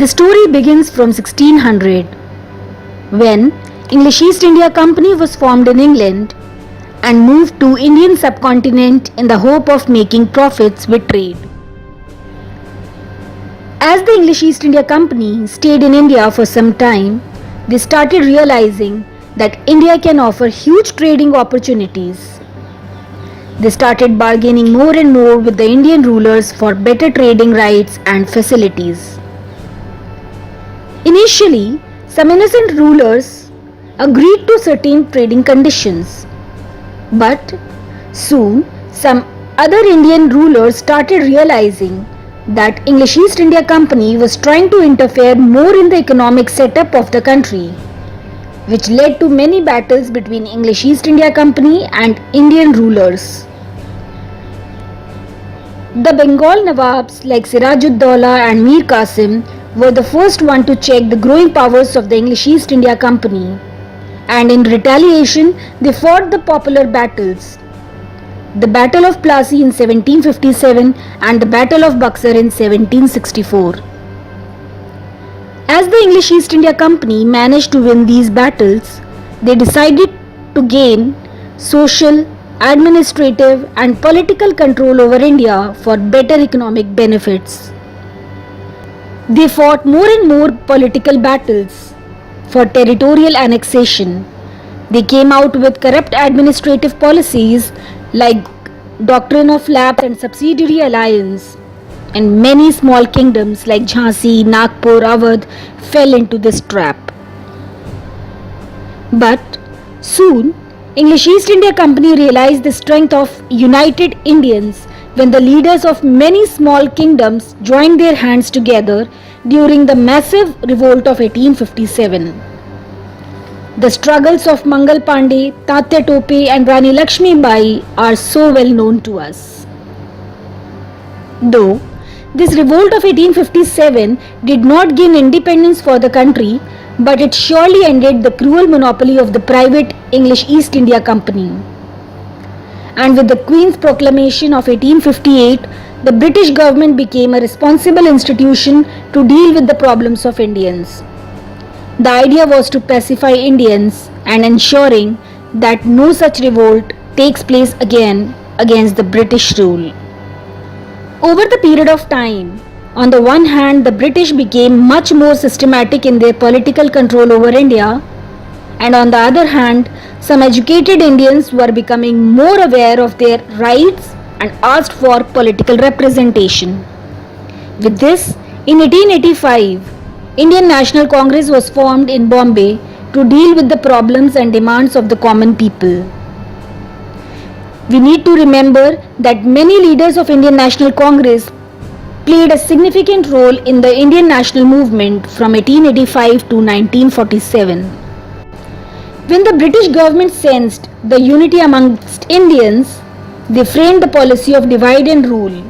The story begins from 1600 when English East India Company was formed in England and moved to Indian subcontinent in the hope of making profits with trade. As the English East India Company stayed in India for some time, they started realizing that India can offer huge trading opportunities. They started bargaining more and more with the Indian rulers for better trading rights and facilities. Initially, some innocent rulers agreed to certain trading conditions, but soon some other Indian rulers started realizing that English East India Company was trying to interfere more in the economic setup of the country, which led to many battles between English East India Company and Indian rulers. The Bengal Nawabs like Siraj-ud-Daulah and Mir Qasim were the first one to check the growing powers of the English East India Company, and in retaliation they fought the popular battles. The Battle of Plassey in 1757 and the Battle of Buxar in 1764. As the English East India Company managed to win these battles, they decided to gain social, administrative and political control over India for better economic benefits. They fought more and more political battles for territorial annexation. They came out with corrupt administrative policies like doctrine of lapse and subsidiary alliance, and many small kingdoms like Jhansi, Nagpur, Awadh fell into this trap. But soon, English East India Company realized the strength of united Indians when the leaders of many small kingdoms joined their hands together during the massive revolt of 1857. The struggles of Mangal Pandey, Tatya Tope and Rani Lakshmi Bai are so well known to us. Though this revolt of 1857 did not gain independence for the country, but it surely ended the cruel monopoly of the private English East India Company. And with the Queen's Proclamation of 1858, the British government became a responsible institution to deal with the problems of Indians. The idea was to pacify Indians and ensuring that no such revolt takes place again against the British rule. Over the period of time, on the one hand, the British became much more systematic in their political control over India, and on the other hand, some educated Indians were becoming more aware of their rights and asked for political representation. With this, in 1885, Indian National Congress was formed in Bombay to deal with the problems and demands of the common people. We need to remember that many leaders of Indian National Congress played a significant role in the Indian national movement from 1885 to 1947. When the British government sensed the unity amongst Indians, they framed the policy of divide and rule,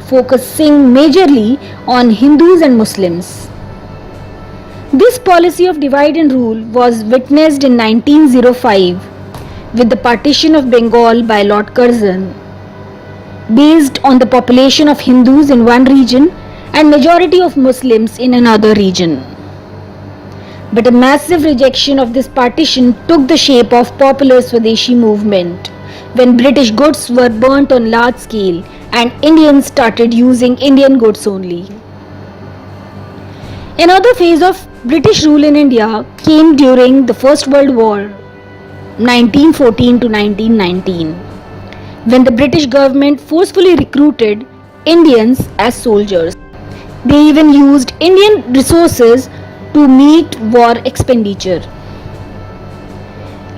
focusing majorly on Hindus and Muslims. This policy of divide and rule was witnessed in 1905 with the partition of Bengal by Lord Curzon, based on the population of Hindus in one region and majority of Muslims in another region. But a massive rejection of this partition took the shape of popular Swadeshi movement, when British goods were burnt on large scale and Indians started using Indian goods only. Another phase of British rule in India came during the First World War, 1914 to 1919, when the British government forcefully recruited Indians as soldiers. They even used Indian resources to meet war expenditure.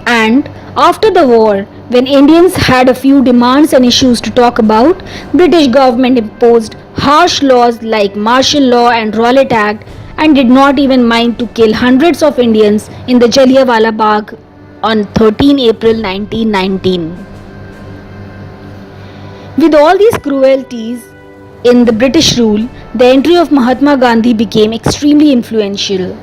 And after the war, when Indians had a few demands and issues to talk about, British government imposed harsh laws like Martial Law and Rowlatt Act and did not even mind to kill hundreds of Indians in the Jallianwala Bagh on 13 April 1919. With all these cruelties in the British rule, the entry of Mahatma Gandhi became extremely influential.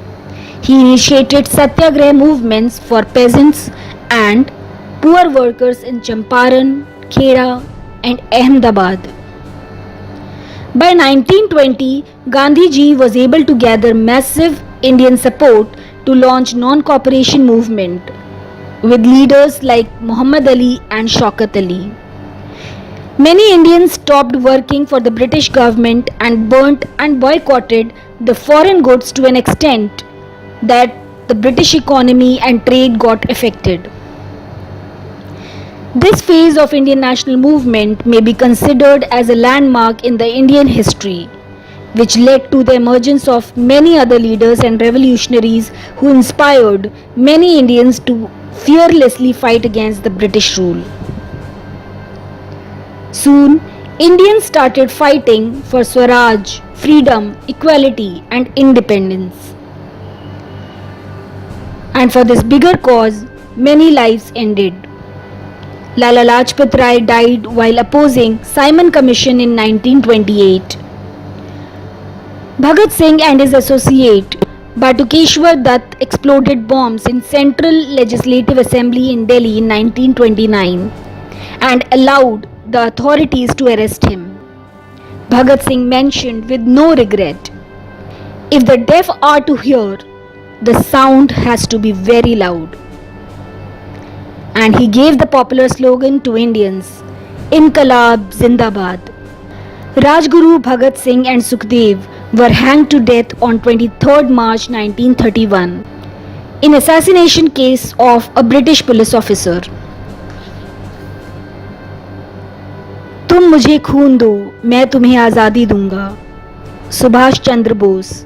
He initiated satyagraha movements for peasants and poor workers in Champaran, Kheda and Ahmedabad. By 1920, Gandhiji was able to gather massive Indian support to launch non-cooperation movement with leaders like Muhammad Ali and Shaukat Ali. Many Indians stopped working for the British government and burnt and boycotted the foreign goods to an extent that the British economy and trade got affected. This phase of Indian national movement may be considered as a landmark in the Indian history, which led to the emergence of many other leaders and revolutionaries who inspired many Indians to fearlessly fight against the British rule. Soon, Indians started fighting for Swaraj, freedom, equality, and independence. And for this bigger cause, many lives ended. Lala Lajpat Rai died while opposing Simon Commission in 1928. Bhagat Singh and his associate Batukeshwar Dutt exploded bombs in Central Legislative Assembly in Delhi in 1929 and allowed the authorities to arrest him. Bhagat Singh mentioned with no regret, "If the deaf are to hear, the sound has to be very loud." And he gave the popular slogan to Indians, "Inqilab Zindabad." Rajguru Bhagat Singh and Sukhdev were hanged to death on 23rd March 1931 in assassination case of a British police officer. तुम मुझे खून दो, मैं तुम्हें आज़ादी दूंगा. Subhash Chandra Bose,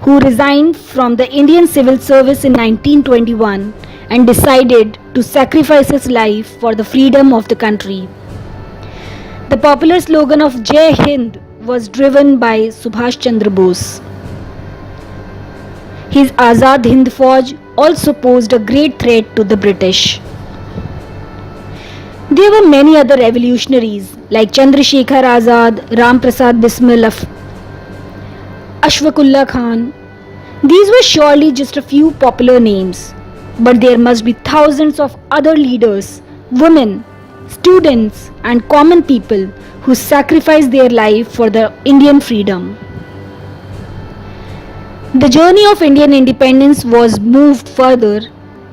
who resigned from the Indian Civil Service in 1921 and decided to sacrifice his life for the freedom of the country. The popular slogan of Jai Hind was driven by Subhash Chandra Bose. His Azad Hind Fauj also posed a great threat to the British. There were many other revolutionaries like Chandrasekhar Azad, Ram Prasad Bismil, Ashfaqullah Khan. These were surely just a few popular names, but there must be thousands of other leaders, women, students, and common people who sacrificed their life for the Indian freedom. The journey of Indian independence was moved further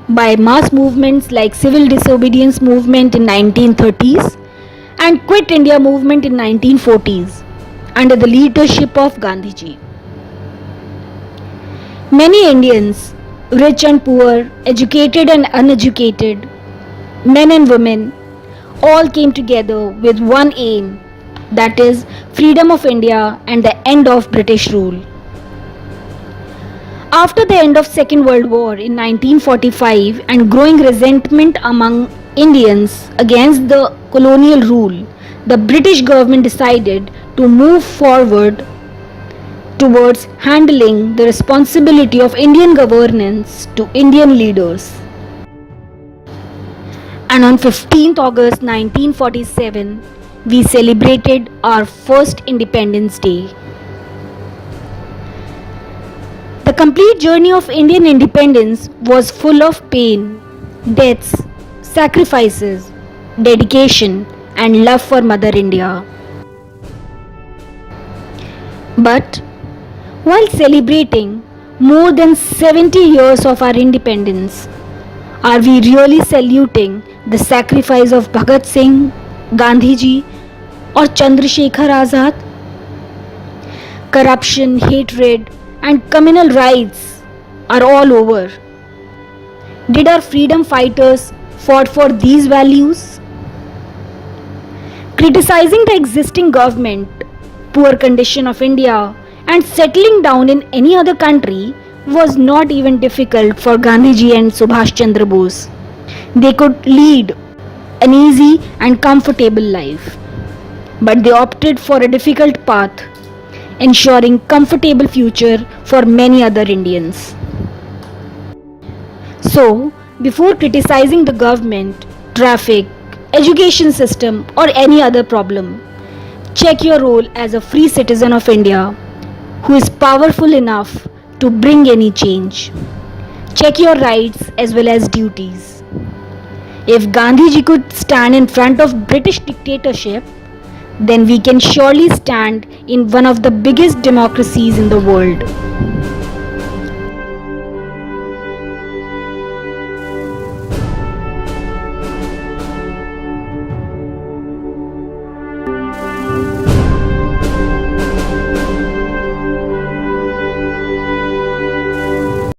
by mass movements like civil disobedience movement in 1930s and Quit India movement in 1940s under the leadership of Gandhiji. Many Indians, rich and poor, educated and uneducated, men and women, all came together with one aim, that is freedom of India and the end of British rule. After the end of Second World War in 1945 and growing resentment among Indians against the colonial rule, the British government decided to move forward towards handling the responsibility of Indian governance to Indian leaders. And on 15th August 1947, we celebrated our first Independence Day. The complete journey of Indian independence was full of pain, deaths, sacrifices, dedication, and love for Mother India. But while celebrating more than 70 years of our independence, are we really saluting the sacrifice of Bhagat Singh, Gandhiji, or Chandrasekhar Azad? Corruption, hatred, and communal rights are all over. Did our freedom fighters fought for these values? Criticizing the existing government, poor condition of India, and settling down in any other country was not even difficult for Gandhiji and Subhash Chandra Bose. They could lead an easy and comfortable life. But they opted for a difficult path, ensuring comfortable future for many other Indians. So, before criticizing the government, traffic, education system or any other problem, check your role as a free citizen of India who is powerful enough to bring any change. Check your rights as well as duties. If Gandhiji could stand in front of British dictatorship, then we can surely stand in one of the biggest democracies in the world.